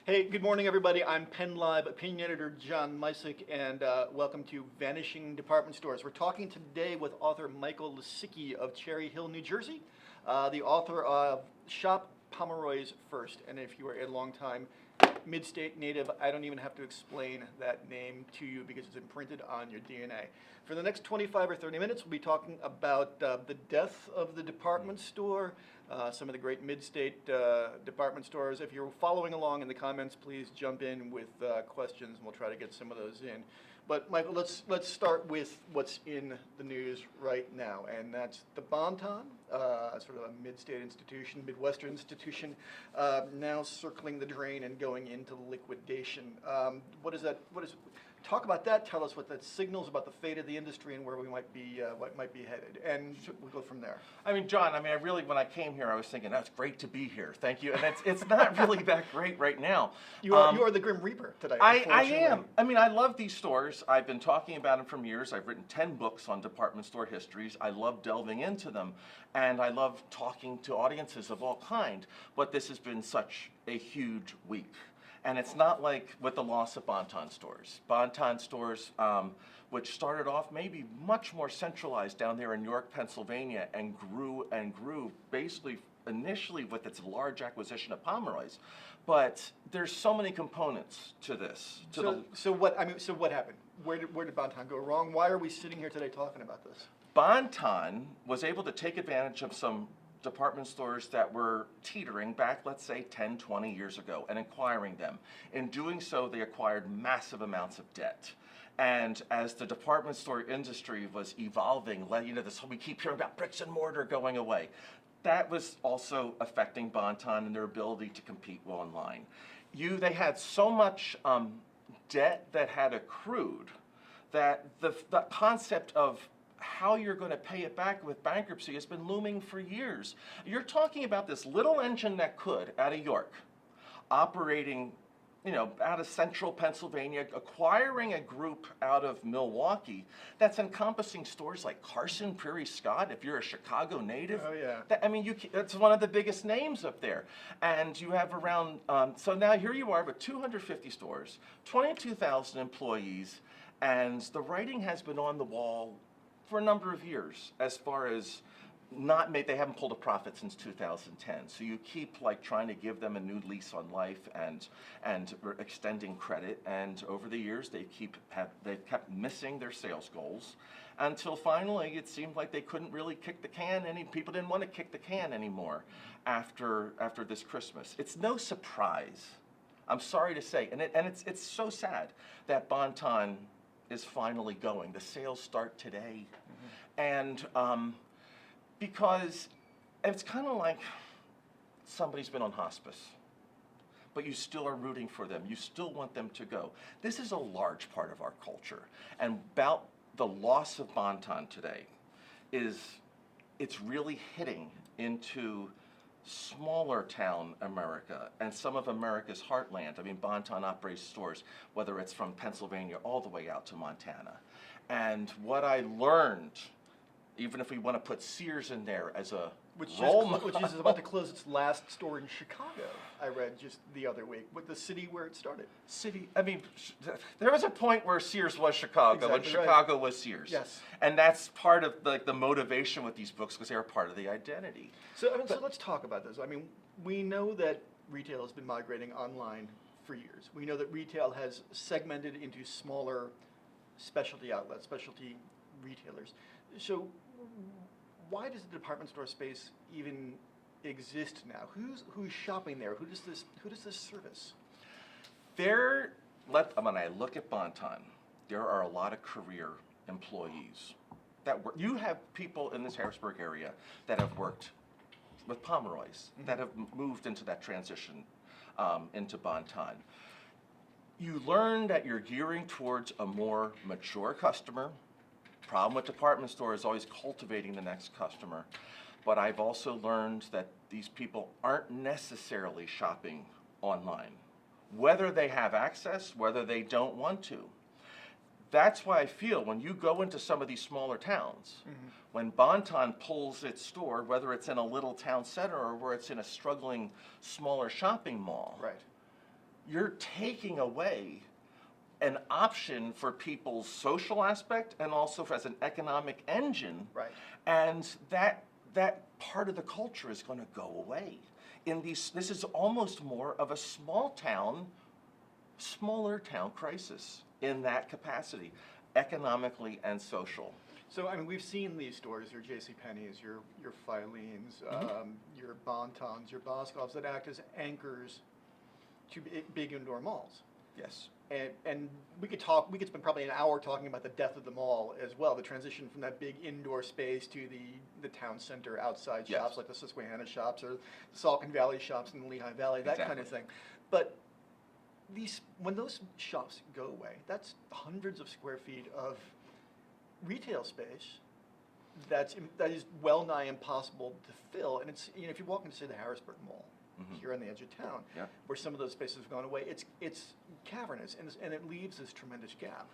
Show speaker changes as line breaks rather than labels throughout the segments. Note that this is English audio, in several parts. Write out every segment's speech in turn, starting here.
Hey, good morning, everybody. I'm PennLive opinion editor John Michays, and welcome to Vanishing Department Stores. We're talking today with author Michael Lisicky of Cherry Hill, New Jersey, the author of Shop Pomeroys First. And if you are a long-time mid-state native, I don't even have to explain that name to you because it's imprinted on your DNA. For the next 25 or 30 minutes, we'll be talking about the death of the department store, some of the great mid-state department stores. If you're following along in the comments, please jump in with questions, and we'll try to get some of those in. But Michael, let's start with what's in the news right now, and that's the Bon-Ton, sort of a mid-state institution, Midwestern institution, now circling the drain and going into liquidation. What is that? Talk about that. Tell us what that signals about the fate of the industry and where we might be, what might be headed, and we'll go from there.
I mean, John, I really, when I came here, I was thinking, that's great to be here. Thank you. And it's not really that great right now.
You are the Grim Reaper today.
I am. I mean, I love these stores. I've been talking about them for years. I've written 10 books on department store histories. I love delving into them, and I love talking to audiences of all kind. But this has been such a huge week. And it's not like with the loss of Bon-Ton stores. Bon-Ton stores, which started off maybe much more centralized down there in York, Pennsylvania, and grew, basically initially with its large acquisition of Pomeroys. But there's so many components to this.
So what happened? Where did Bon-Ton go wrong? Why are we sitting here today talking about this?
Bon-Ton was able to take advantage of some department stores that were teetering back, let's say, 10, 20 years ago, and acquiring them. In doing so, they acquired massive amounts of debt. And as the department store industry was evolving, we keep hearing about bricks and mortar going away. That was also affecting Bon-Ton and their ability to compete well online. They had so much debt that had accrued that the concept of how you're going to pay it back with bankruptcy has been looming for years. You're talking about this little engine that could, out of York, operating, out of central Pennsylvania, acquiring a group out of Milwaukee that's encompassing stores like Carson, Prairie Scott, if you're a Chicago native.
Oh, yeah.
That's one of the biggest names up there. And you have around, so now here you are with 250 stores, 22,000 employees, and the writing has been on the wall for a number of years, as far as they haven't pulled a profit since 2010. So you keep trying to give them a new lease on life and extending credit. And over the years, they've kept missing their sales goals, until finally it seemed like they couldn't really kick the can. People didn't want to kick the can anymore after this Christmas. It's no surprise, I'm sorry to say, and it's so sad that Bon-Ton is finally going. The sales start today. And because it's kind of like somebody's been on hospice, but you still are rooting for them. You still want them to go. This is a large part of our culture. And about the loss of Bon-Ton today it's really hitting into smaller town America and some of America's heartland. I mean, Bon-Ton operates stores, whether it's from Pennsylvania all the way out to Montana. And what I learned, even if we want to put Sears in there as a role model,
which is about to close its last store in Chicago, I read just the other week, with the city where it started.
There was a point where Sears was Chicago, and Chicago was Sears.
Yes. And
that's part of the motivation with these books, because they're part of the identity.
So let's talk about this. I mean, we know that retail has been migrating online for years. We know that retail has segmented into smaller specialty outlets, specialty retailers. So why does the department store space even exist now? Who's shopping there? Who does this service?
When I look at Bon-Ton, there are a lot of career employees that work. You have people in this Harrisburg area that have worked with Pomeroys, that have moved into that transition into Bon-Ton. You learn that you're gearing towards a more mature customer. Problem with department store is always cultivating the next customer. But I've also learned that these people aren't necessarily shopping online, whether they have access, whether they don't want to. That's why I feel when you go into some of these smaller towns, when Bon-Ton pulls its store, whether it's in a little town center or where it's in a struggling smaller shopping mall,
right,
you're taking away an option for people's social aspect and also as an economic engine.
Right.
And that part of the culture is going to go away. This is almost more of a smaller town crisis in that capacity, economically and social.
So, I mean, we've seen these stores, your JCPenney's, your Filene's, your Bon-Tons, your Boscovs, that act as anchors to big indoor malls.
Yes.
And we could spend probably an hour talking about the death of the mall as well, the transition from that big indoor space to the town center outside shops like the Susquehanna shops or the Saucon Valley shops in the Lehigh Valley, that kind of thing. But when those shops go away, that's hundreds of square feet of retail space that is well nigh impossible to fill. And it's, if you walk into, say, the Harrisburg Mall, here on the edge of town, where some of those spaces have gone away, it's cavernous, and it leaves this tremendous gap.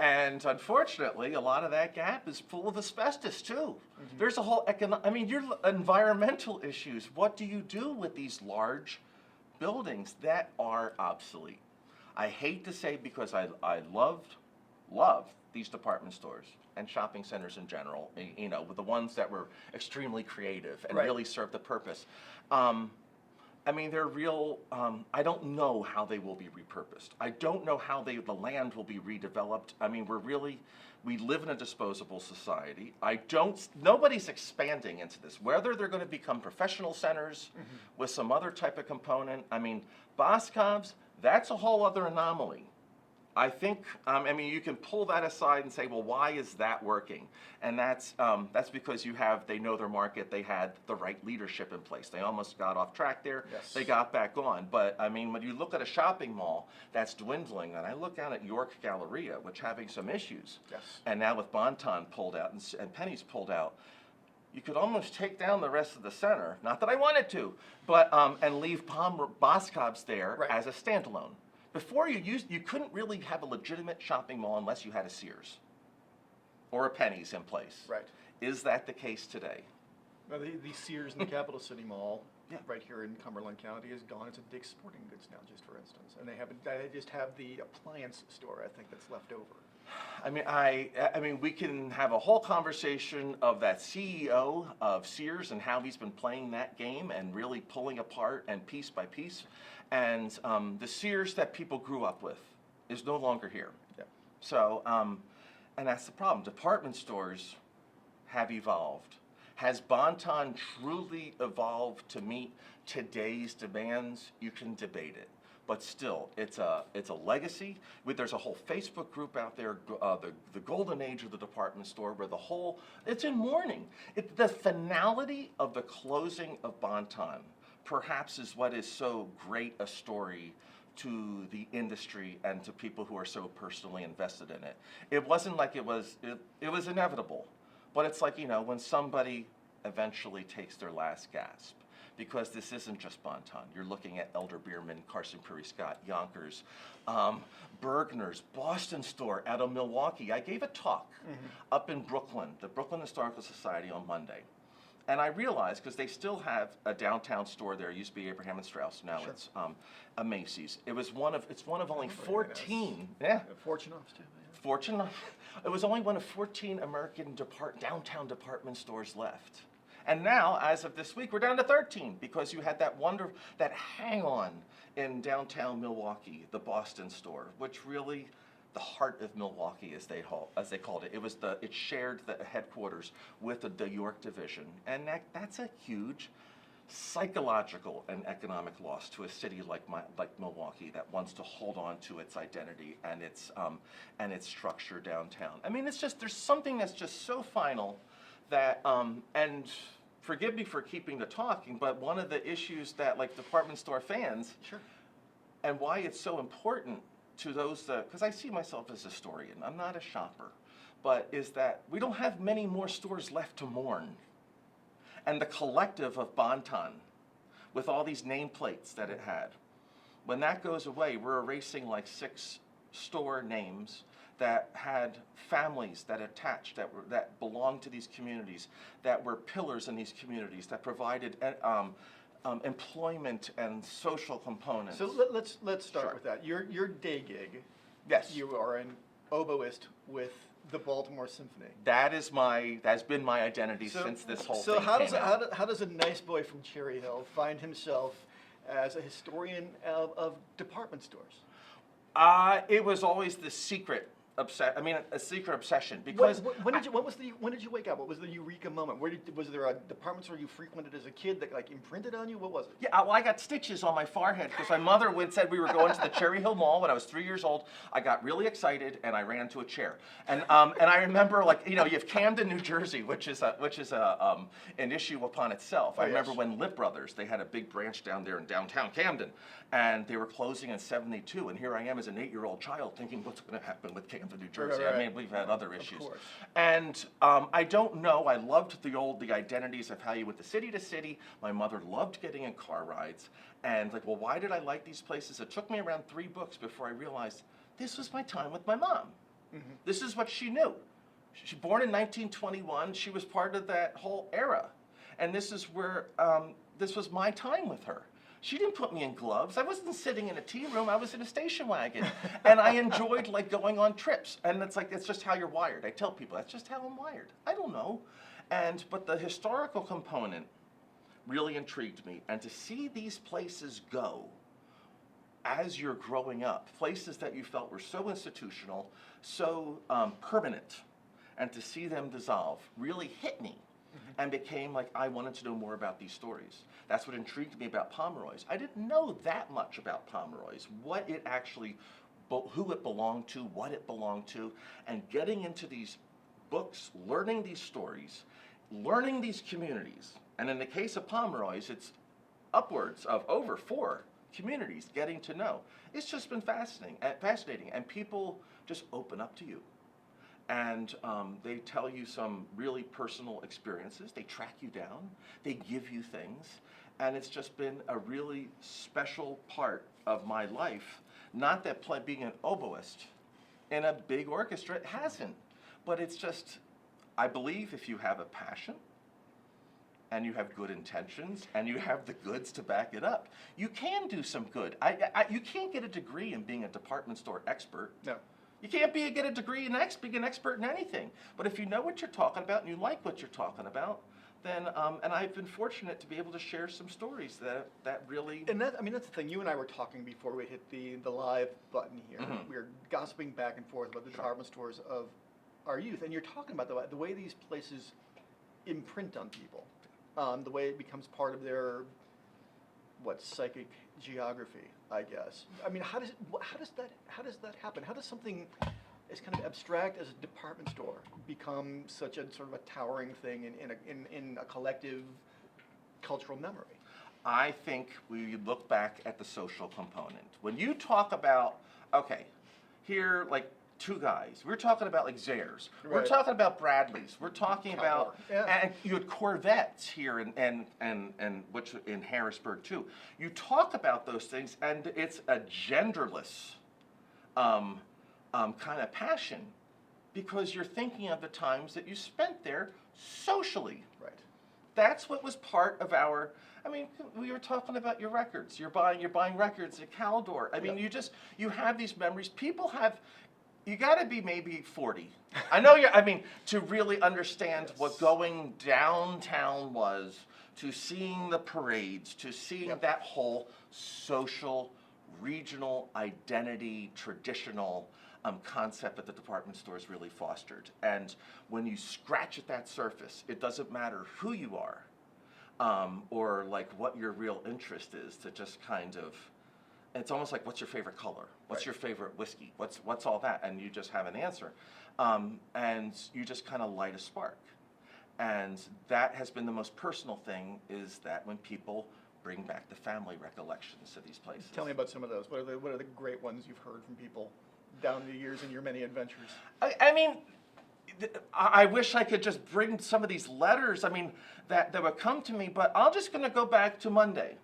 And unfortunately, a lot of that gap is full of asbestos too. There's a whole your environmental issues. What do you do with these large buildings that are obsolete? I hate to say, because I love these department stores and shopping centers in general, with the ones that were extremely creative and really served the purpose. They're real, I don't know how they will be repurposed. I don't know how the land will be redeveloped. We live in a disposable society. Nobody's expanding into this. Whether they're going to become professional centers with some other type of component. Boscovs, that's a whole other anomaly. I think, you can pull that aside and say, well, why is that working? And that's because they know their market. They had the right leadership in place. They almost got off track there. Yes. They got back on. But when you look at a shopping mall that's dwindling, and I look down at York Galleria, which having some issues, and now with Bon-Ton pulled out and Penny's pulled out, you could almost take down the rest of the center. Not that I wanted to, but and leave Boscovs there as a standalone. Before you couldn't really have a legitimate shopping mall unless you had a Sears or a Penny's in place. Right. Is that the case today?
Well, the Sears in the Capital City Mall, right here in Cumberland County, is gone. It's a Dick's Sporting Goods now, just for instance, and they just have the appliance store, I think, that's left over.
We can have a whole conversation of that CEO of Sears and how he's been playing that game and really pulling apart and piece by piece. And the Sears that people grew up with is no longer here. Yeah. So, and that's the problem. Department stores have evolved. Has Bon-Ton truly evolved to meet today's demands? You can debate it. But still, it's a legacy. There's a whole Facebook group out there, the golden age of the department store, where it's in mourning. The finality of the closing of Bon-Ton perhaps is what is so great a story to the industry and to people who are so personally invested in it. It wasn't like it was inevitable, but it's like, when somebody eventually takes their last gasp. Because this isn't just Bon-Ton. You're looking at Elder Bierman, Carson Prairie Scott, Yonkers, Bergner's, Boston store out of Milwaukee. I gave a talk up in Brooklyn, the Brooklyn Historical Society, on Monday. And I realized, because they still have a downtown store there, it used to be Abraham and Strauss, now it's a Macy's. It's one of only 14.
Fortunoff's too.
Fortunoff. It was only one of 14 American downtown department stores left. And now, as of this week, we're down to 13 because you had that hang-on in downtown Milwaukee, the Boston store, which really, the heart of Milwaukee, as they called it. It shared the headquarters with the York division, and that's a huge psychological and economic loss to a city like Milwaukee that wants to hold on to its identity and its structure downtown. There's something that's just so final. That and forgive me for keeping the talking, but one of the issues that department store fans, and why it's so important to those because I see myself as a historian, I'm not a shopper, but is that we don't have many more stores left to mourn. And the collective of Bon-Ton, with all these nameplates that it had, when that goes away, we're erasing 6 store names that had families that attached, that belonged to these communities, that were pillars in these communities, that provided employment and social components.
So let's start
Sure.
with that. Your day gig.
Yes.
You are an oboist with the Baltimore Symphony.
That's been my identity since this whole
So
thing
how
came
does
out.
how does a nice boy from Cherry Hill find himself as a historian of department stores?
It was always the secret a secret obsession because
When did you wake up? What was the eureka moment? Was there a department store you frequented as a kid that like imprinted on you? What was it?
yeah, well, I got stitches on my forehead because my mother said we were going to the Cherry Hill Mall when I was 3 years old. I got really excited and I ran to a chair. And I remember you have Camden, New Jersey, which is an issue upon itself. I remember when Lip Brothers, they had a big branch down there in downtown Camden, and they were closing in '72. And here I am as an 8-year-old child thinking, what's going to happen with Camden, New Jersey?
Right.
I mean, we've had other issues.
course.
And I don't know. I loved the identities of how you went to city. My mother loved getting in car rides. And well, why did I like these places? It took me around 3 books before I realized this was my time with my mom. Mm-hmm. This is what she knew. She born in 1921. She was part of that whole era. And this is where, this was my time with her. She didn't put me in gloves. I wasn't sitting in a tea room. I was in a station wagon. And I enjoyed going on trips. And it's just how you're wired. I tell people, that's just how I'm wired. I don't know. But the historical component really intrigued me. And to see these places go as you're growing up, places that you felt were so institutional, so permanent, and to see them dissolve really hit me. And became I wanted to know more about these stories. That's what intrigued me about Pomeroys. I didn't know that much about Pomeroys, what it actually, who it belonged to, what it belonged to, and getting into these books, learning these stories, learning these communities. And in the case of Pomeroys, it's upwards of over 4 communities getting to know. It's just been fascinating, and people just open up to you. And they tell you some really personal experiences. They track you down. They give you things. And it's just been a really special part of my life. Not that being an oboist in a big orchestra, it hasn't. But it's just, I believe if you have a passion and you have good intentions and you have the goods to back it up, you can do some good. You can't get a degree in being a department store expert.
No.
You can't get a degree in being an expert in anything. But if you know what you're talking about and you like what you're talking about, then, and I've been fortunate to be able to share some stories that really...
And that's the thing. You and I were talking before we hit the live button here.
Mm-hmm.
We were gossiping back and forth about the department stores of our youth. And you're talking about the way these places imprint on people, the way it becomes part of their, psychic geography, I guess. I mean, how does that happen? How does something as kind of abstract as a department store become such a sort of a towering thing in a collective cultural memory?
I think we look back at the social component. When you talk about, here, 2 guys. We're talking about Sears. Right. We're talking about Bradleys. We're talking about, and you had Corvettes here and which in Harrisburg too. You talk about those things, and it's a genderless kind of passion, because you're thinking of the times that you spent there socially.
Right. That's
what was part of our. I mean, we were talking about your records. You're buying records at Caldor. I mean, you have these memories. People have. You got to be maybe 40. I know to really understand what going downtown was, to seeing the parades, to seeing that whole social, regional identity, traditional concept that the department stores really fostered. And when you scratch at that surface, it doesn't matter who you are, or what your real interest is, to just kind of. It's almost like, what's your favorite color? What's your favorite whiskey? What's all that? And you just have an answer. And you just kind of light a spark. And that has been the most personal thing, is that when people bring back the family recollections to these places.
Tell me about some of those. What are the great ones you've heard from people down the years in your many adventures?
I wish I could just bring some of these letters, that would come to me, but I'm just going to go back to Monday.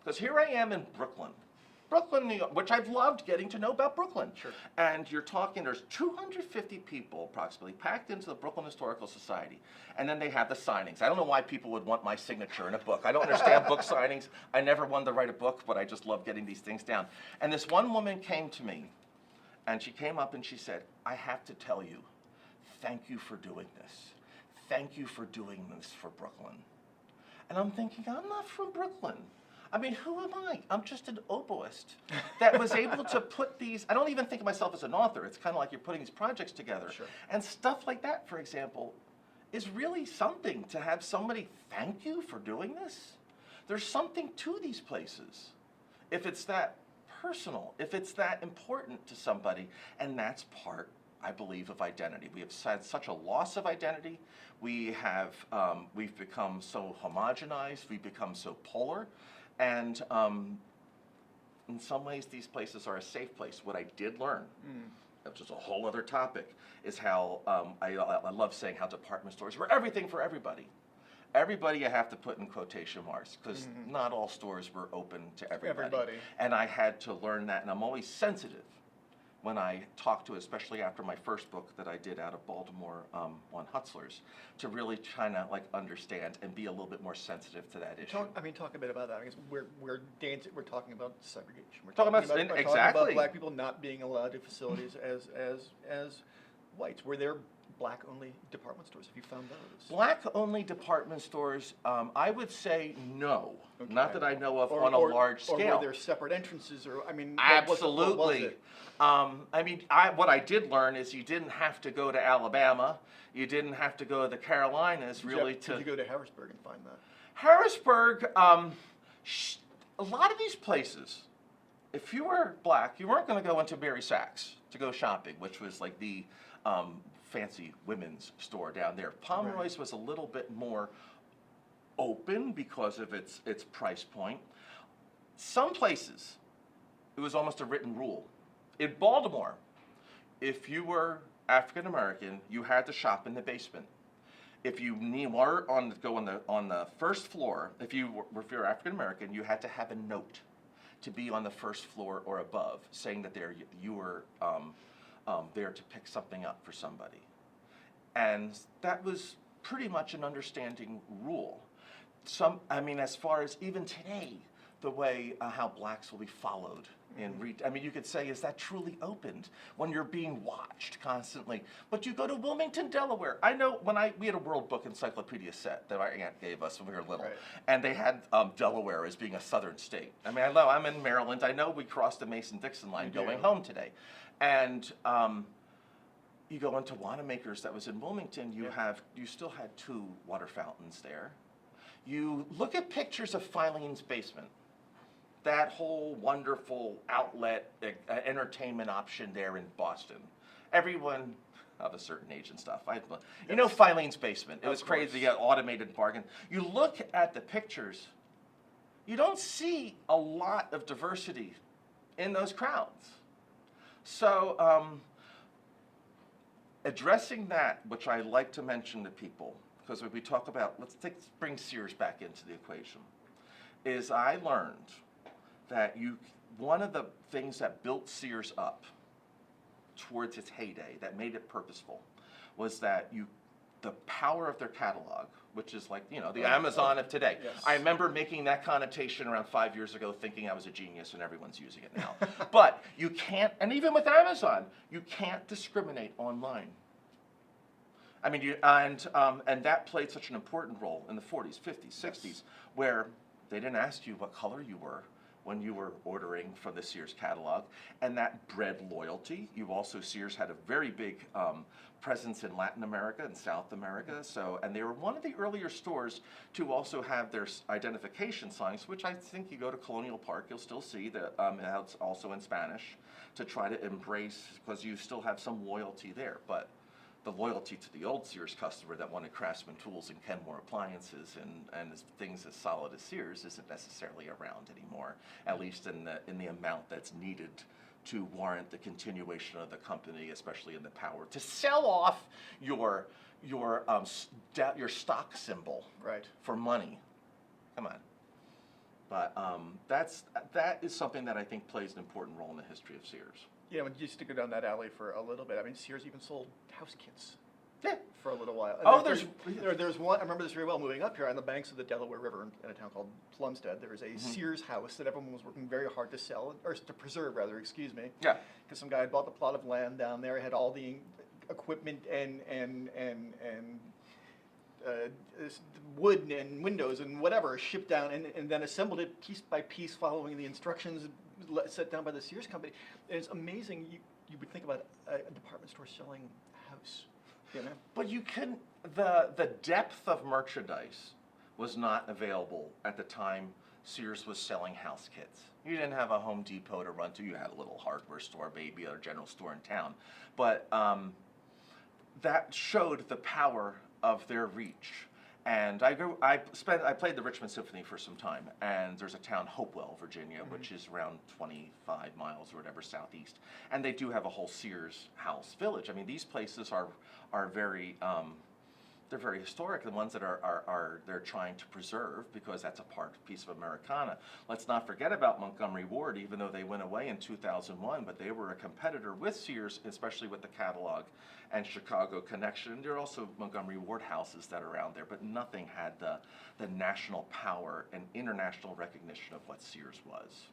Because here I am in Brooklyn. Brooklyn, New York, which I've loved getting to know about Brooklyn.
Sure.
And you're talking, there's 250 people approximately packed into the Brooklyn Historical Society. And then they have the signings. I don't know why people would want my signature in a book. I don't understand book signings. I never wanted to write a book, but I just love getting these things down. And this one woman came to me, and she came up and she said, I have to tell you, thank you for doing this. Thank you for doing this for Brooklyn. And I'm thinking, I'm not from Brooklyn. I mean, who am I? I'm just an oboist that was able to put these, I don't even think of myself as an author. It's kind of like you're putting these projects together.
Sure.
And stuff like that, for example, is really something to have somebody thank you for doing this. There's something to these places. If it's that personal, if it's that important to somebody, and that's part, I believe, of identity. We have had such a loss of identity. We've become so homogenized. We've become so polar. And in some ways, these places are a safe place. What I did learn, which is a whole other topic, is how I love saying how department stores were everything for everybody. Everybody you have to put in quotation marks, because not all stores were open to everybody. And I had to learn that, and I'm always sensitive when I talk to, especially after my first book that I did out of Baltimore on Hutzlers, to really kind of like understand and be a little bit more sensitive to that issue.
Talk a bit about that. I guess we're talking about segregation. We're
talking about
talking about black people not being allowed to facilities as whites. Were there black-only department stores? Have you found those?
Black-only department stores, I would say no.
Okay.
Not that I know of on a large scale.
Or were there separate entrances? Or
Absolutely.
What was it?
What I did learn is you didn't have to go to Alabama. You didn't have to go to the Carolinas
Did you go to Harrisburg and find that?
Harrisburg, a lot of these places, if you were black, you weren't going to go into Mary Sachs to go shopping, which was like the fancy women's store down there. Pomeroys was a little bit more open because of its price point. Some places, it was almost a written rule. In Baltimore, if you were African American, you had to shop in the basement. If you were on the first floor, if you're African American, you had to have a note to be on the first floor or above, saying that you were there to pick something up for somebody. And that was pretty much an understanding rule. As far as even today, the way how blacks will be followed you could say, is that truly opened when you're being watched constantly? But you go to Wilmington, Delaware. I know we had a World Book Encyclopedia set that our aunt gave us when we were little, and they had Delaware as being a southern state. I know I'm in Maryland. I know we crossed the Mason-Dixon line going home today, and you go into Wanamaker's that was in Wilmington. You still had 2 water fountains there. You look at pictures of Filene's basement. That whole wonderful outlet entertainment option there in Boston. Everyone of a certain age and stuff. You know Filene's basement. It was crazy. You got automated bargain. You look at the pictures, you don't see a lot of diversity in those crowds. So addressing that, which I like to mention to people, because when we talk about, bring Sears back into the equation, is I learned that one of the things that built Sears up towards its heyday, that made it purposeful, was that the power of their catalog, which is like, the Amazon of today.
Yes.
I remember making that connotation around 5 years ago, thinking I was a genius and everyone's using it now. But you can't, and even with Amazon, you can't discriminate online. And that played such an important role in the 40s, 50s, 60s, where they didn't ask you what color you were when you were ordering from the Sears catalog, and that bred loyalty. Sears had a very big presence in Latin America and South America, and they were one of the earlier stores to also have their identification signs, which I think you go to Colonial Park, you'll still see that it's also in Spanish, to try to embrace, because you still have some loyalty there, but the loyalty to the old Sears customer that wanted Craftsman tools and Kenmore appliances and things as solid as Sears isn't necessarily around anymore, at least in the amount that's needed to warrant the continuation of the company, especially in the power to sell off your stock symbol for money. Come on. But that is something that I think plays an important role in the history of Sears.
You know, just to go down that alley for a little bit. I mean, Sears even sold house kits.
Yeah.
For a little while.
Oh,
there's one. I remember this very well. Moving up here on the banks of the Delaware River in a town called Plumstead, there is a Sears house that everyone was working very hard to sell, or to preserve, rather. Excuse me.
Yeah.
Because some guy had bought the plot of land down there, had all the equipment and wood and windows and whatever shipped down, and then assembled it piece by piece, following the instructions set down by the Sears company. And it's amazing. You would think about a department store selling a house. You know?
But you can, the depth of merchandise was not available at the time Sears was selling house kits. You didn't have a Home Depot to run to. You had a little hardware store, maybe, or a general store in town. But that showed the power of their reach. And I played the Richmond Symphony for some time, and there's a town, Hopewell, Virginia, which is around 25 miles or whatever southeast, and they do have a whole Sears house village. I mean, these places are very they're very historic. The ones that they're trying to preserve, because that's a piece of Americana. Let's not forget about Montgomery Ward, even though they went away in 2001, but they were a competitor with Sears, especially with the catalog and Chicago connection. There are also Montgomery Ward houses that are around there, but nothing had the national power and international recognition of what Sears was.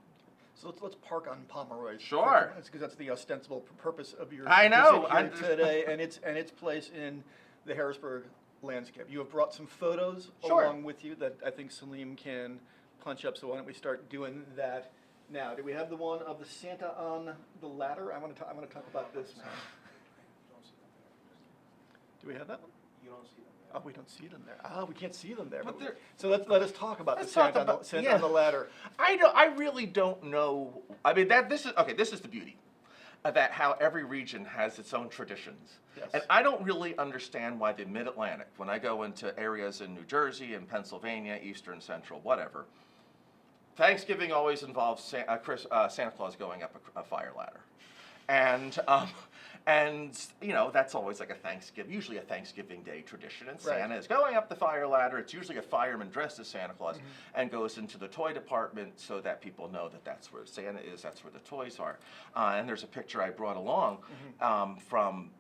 So let's park on Pomeroys.
Sure.
Because that's the ostensible purpose of your
I know
visit here today, and its place in the Harrisburg landscape. You have brought some photos along with you that I think Salim can punch up. So why don't we start doing that now? Do we have the one of the Santa on the ladder? I want to talk about this now. Do we have that one?
You don't see them there.
Oh, we don't see them there. Oh, we can't see them there.
But
so let us talk about the Santa on the ladder.
I really don't know. I mean, this is the beauty of that, how every region has its own traditions.
Yes.
And I don't really understand why the Mid-Atlantic, when I go into areas in New Jersey and Pennsylvania, Eastern Central, whatever, Thanksgiving always involves Santa Claus going up a fire ladder. And you know, that's always like usually a Thanksgiving Day tradition, and Santa is going up the fire ladder. It's usually a fireman dressed as Santa Claus and goes into the toy department so that people know that that's where Santa is, that's where the toys are. And there's a picture I brought along from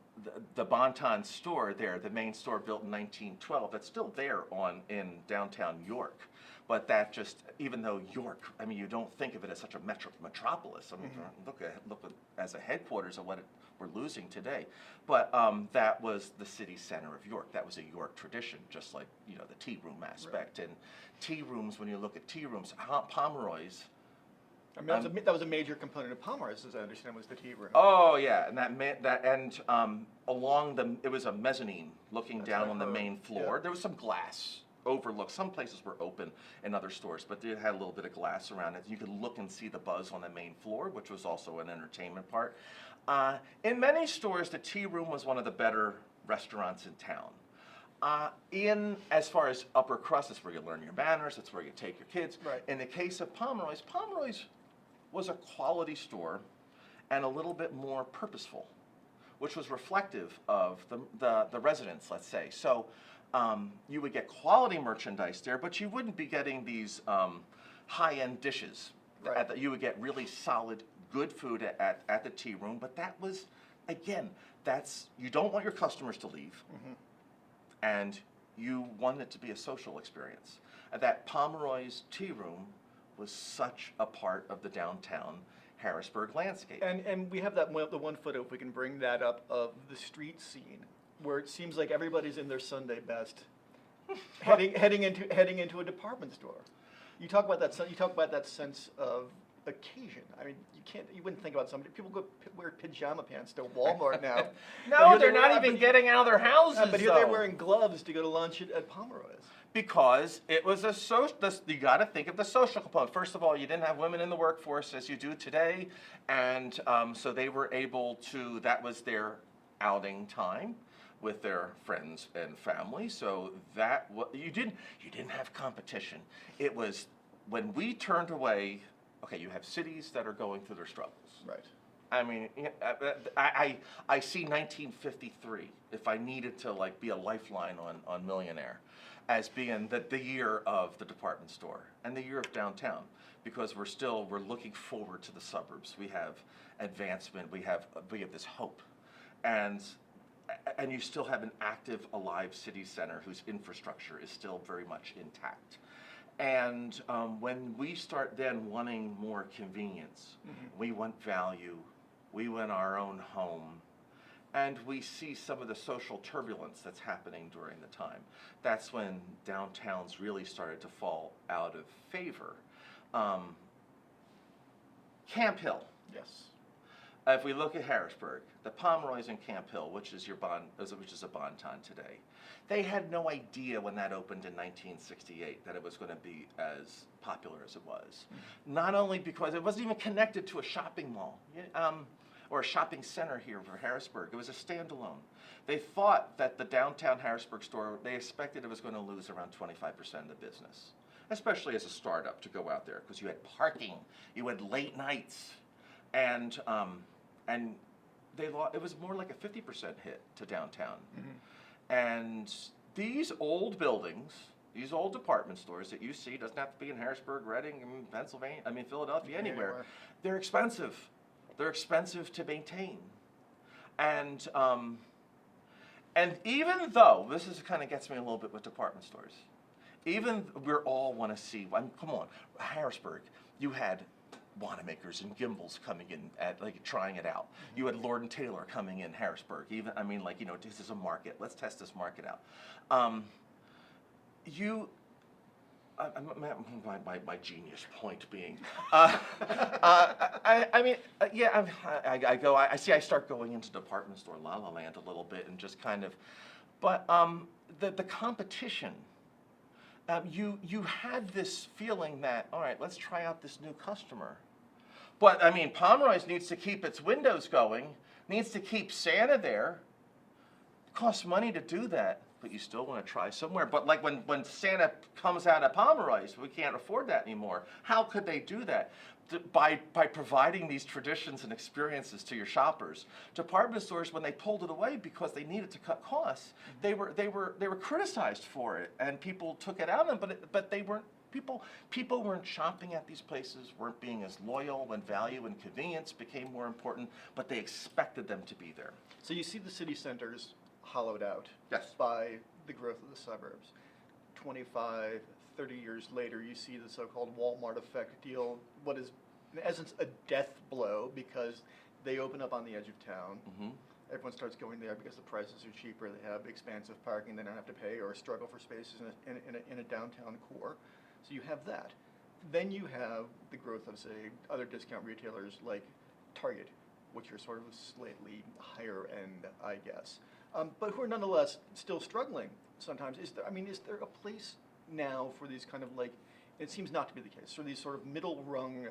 the Bon-Ton store there, the main store built in 1912, that's still there in downtown York. But that just, even though York, I mean, you don't think of it as such a metropolis. I mean, look as a headquarters of what we're losing today. But that was the city center of York. That was a York tradition, just like, you know, the tea room aspect. Right. And tea rooms, when you look at tea rooms, Pomeroys.
I mean, that was a major component of Pomeroys, as I understand, was the tea room.
Oh yeah, and it was a mezzanine looking down on the main floor. Yeah. There was some glass overlook. Some places were open in other stores, but they had a little bit of glass around it. You could look and see the buzz on the main floor, which was also an entertainment part. In many stores, the tea room was one of the better restaurants in town. As far as upper crust, it's where you learn your manners, it's where you take your kids. Right. In the case of Pomeroys was a quality store and a little bit more purposeful, which was reflective of the residents, let's say. So you would get quality merchandise there, but you wouldn't be getting these high-end dishes. Right. You would get really solid, good food at the tea room, but that was, again, you don't want your customers to leave, and you want it to be a social experience. That Pomeroy's tea room was such a part of the downtown Harrisburg landscape.
And we have the one photo, if we can bring that up, of the street scene, where it seems like everybody's in their Sunday best, heading into a department store. You talk about that sense of occasion. I mean, you wouldn't think about somebody. People wear pajama pants to Walmart now.
No, they're not even getting out of their houses.
But here they're wearing gloves to go to lunch at Pomeroy's.
Because it was you got to think of the social component. First of all, you didn't have women in the workforce as you do today, and so they were able to. That was their outing time with their friends and family. So you didn't have competition. It was when we turned away. Okay, you have cities that are going through their struggles. Right. I mean, I see 1953. If I needed to be a lifeline on Millionaire. as being the year of the department store and the year of downtown, because we're looking forward to the suburbs. We have advancement. We have this hope, and you still have an active, alive city center whose infrastructure is still very much intact. And when we start then wanting more convenience, we want value, we want our own home, and we see some of the social turbulence that's happening during the time. That's when downtowns really started to fall out of favor. Camp Hill.
Yes.
If we look at Harrisburg, the Pomeroys in Camp Hill, which is a Bonton today, they had no idea when that opened in 1968 that it was going to be as popular as it was. Not only because it wasn't even connected to a shopping mall or a shopping center here for Harrisburg. It was a standalone. They thought that the downtown Harrisburg store, they expected it was going to lose around 25% of the business, especially as a startup to go out there, because you had parking, you had late nights, and it was more like a 50% hit to downtown. And these old buildings, these old department stores that you see, doesn't have to be in Harrisburg, Reading, Pennsylvania, Philadelphia, anywhere. They're expensive. They're expensive to maintain. And even though, this is kind of gets me a little bit with department stores, even we all want to see, come on, Harrisburg, you had Wanamakers and Gimbals coming in trying it out. You had Lord and Taylor coming in Harrisburg. Even this is a market. Let's test this market out. My genius point being, I start going into department store La La Land a little bit and just kind of, but the competition. You had this feeling that, all right, let's try out this new customer. But, Pomeroy's needs to keep its windows going, needs to keep Santa there. It costs money to do that, but you still want to try somewhere. But like when Santa comes out of Pomeroy's, we can't afford that anymore. How could they do that? By providing these traditions and experiences to your shoppers. Department stores, when they pulled it away because they needed to cut costs, they were criticized for it, and people took it out of them. But they weren't people weren't shopping at these places, weren't being as loyal when value and convenience became more important. But they expected them to be there.
So you see the city centers hollowed out
by
the growth of the suburbs. 25, 30 years later, you see the so-called Walmart effect deal, what is in essence a death blow, because they open up on the edge of town. Everyone starts going there because the prices are cheaper, they have expansive parking, they don't have to pay or struggle for spaces in a downtown core. So you have that. Then you have the growth of, say, other discount retailers like Target, which are sort of slightly higher end, I guess, but who are nonetheless still struggling sometimes. Is there a place now for these kind of it seems not to be the case, for these sort of middle rung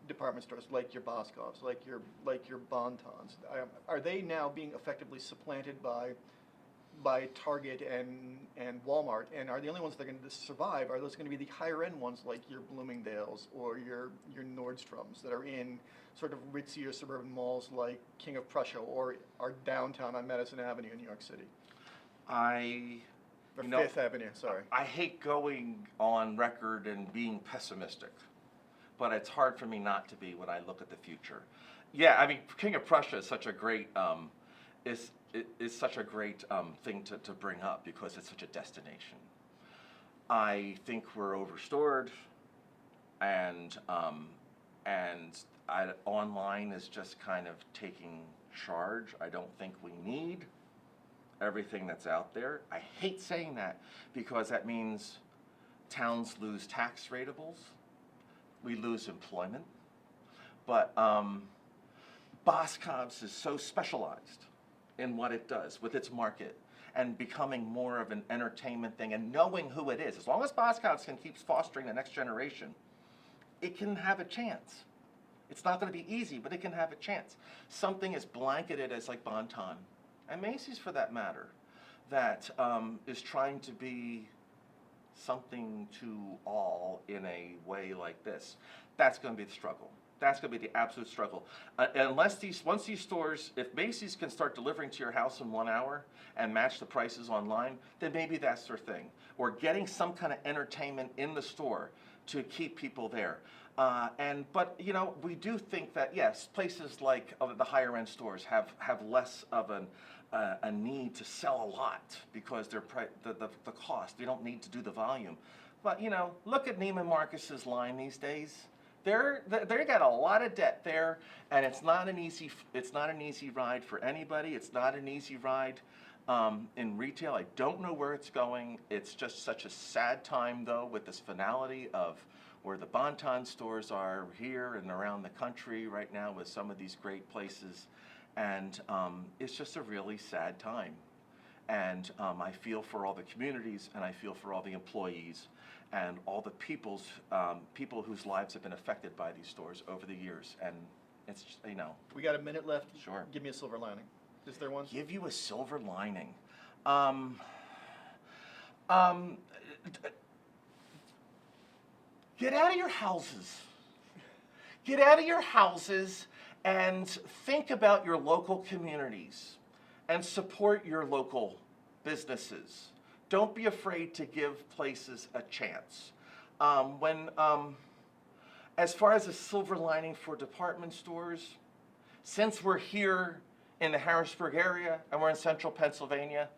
department stores like your Boscovs, like your Bontons? Are they now being effectively supplanted by Target and Walmart, and are the only ones that are going to survive, are those going to be the higher end ones like your Bloomingdale's or your Nordstroms that are in sort of ritzier suburban malls like King of Prussia or are downtown on Madison Avenue in New York City? Fifth Avenue, sorry.
I hate going on record and being pessimistic, but it's hard for me not to be when I look at the future. Yeah, King of Prussia is such a great is such a great thing to bring up because it's such a destination. I think we're overstored, and online is just kind of taking charge. I don't think we need everything that's out there. I hate saying that because that means towns lose tax ratables, we lose employment, but Boscovs is so specialized in what it does with its market and becoming more of an entertainment thing and knowing who it is. As long as Boscovs can keep fostering the next generation, it can have a chance. It's not going to be easy, but it can have a chance. Something as blanketed as like Bonton, and Macys for that matter, that is trying to be something to all in a way like this. That's going to be the struggle. That's going to be the absolute struggle. Once these stores, if Macy's can start delivering to your house in 1 hour and match the prices online, then maybe that's their thing. Or getting some kind of entertainment in the store to keep people there. But you know, we do think that yes, places like the higher end stores have less of a need to sell a lot because the cost. They don't need to do the volume. But you know, look at Neiman Marcus's line these days. They got a lot of debt there, and it's not an easy ride for anybody. It's not an easy ride in retail. I don't know where it's going. It's just such a sad time though, with this finality of where the Bon-Ton stores are here and around the country right now with some of these great places, and it's just a really sad time. And I feel for all the communities, and I feel for all the employees, and all the people whose lives have been affected by these stores over the years. And it's just, you know.
We got a minute left.
Sure.
Give me a silver lining. Is there one?
Give you a silver lining. Get out of your houses. Get out of your houses and think about your local communities and support your local businesses. Don't be afraid to give places a chance. As far as a silver lining for department stores, since we're here in the Harrisburg area and we're in central Pennsylvania,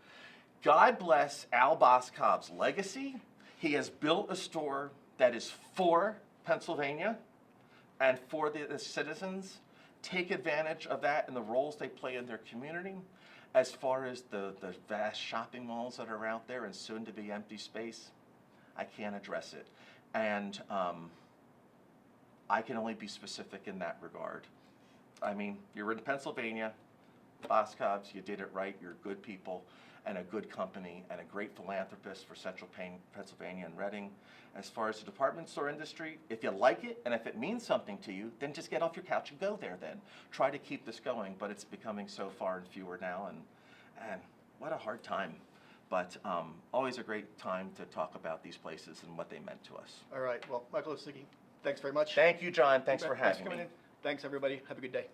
God bless Al Boscov's legacy. He has built a store that is for Pennsylvania and for the citizens. Take advantage of that and the roles they play in their community. As far as the vast shopping malls that are out there and soon to be empty space, I can't address it. And I can only be specific in that regard. I mean, you're in Pennsylvania, Boscovs, you did it right, you're good people and a good company and a great philanthropist for central Pennsylvania and Reading. As far as the department store industry, if you like it and if it means something to you, then just get off your couch and go there then. Try to keep this going, but it's becoming so far and fewer now, and what a hard time. But always a great time to talk about these places and what they meant to us.
All right. Well, Michael Lisicky, thanks very much.
Thank you, John. Thanks for
Thanks
having
coming
me.
in. Thanks, everybody. Have a good day.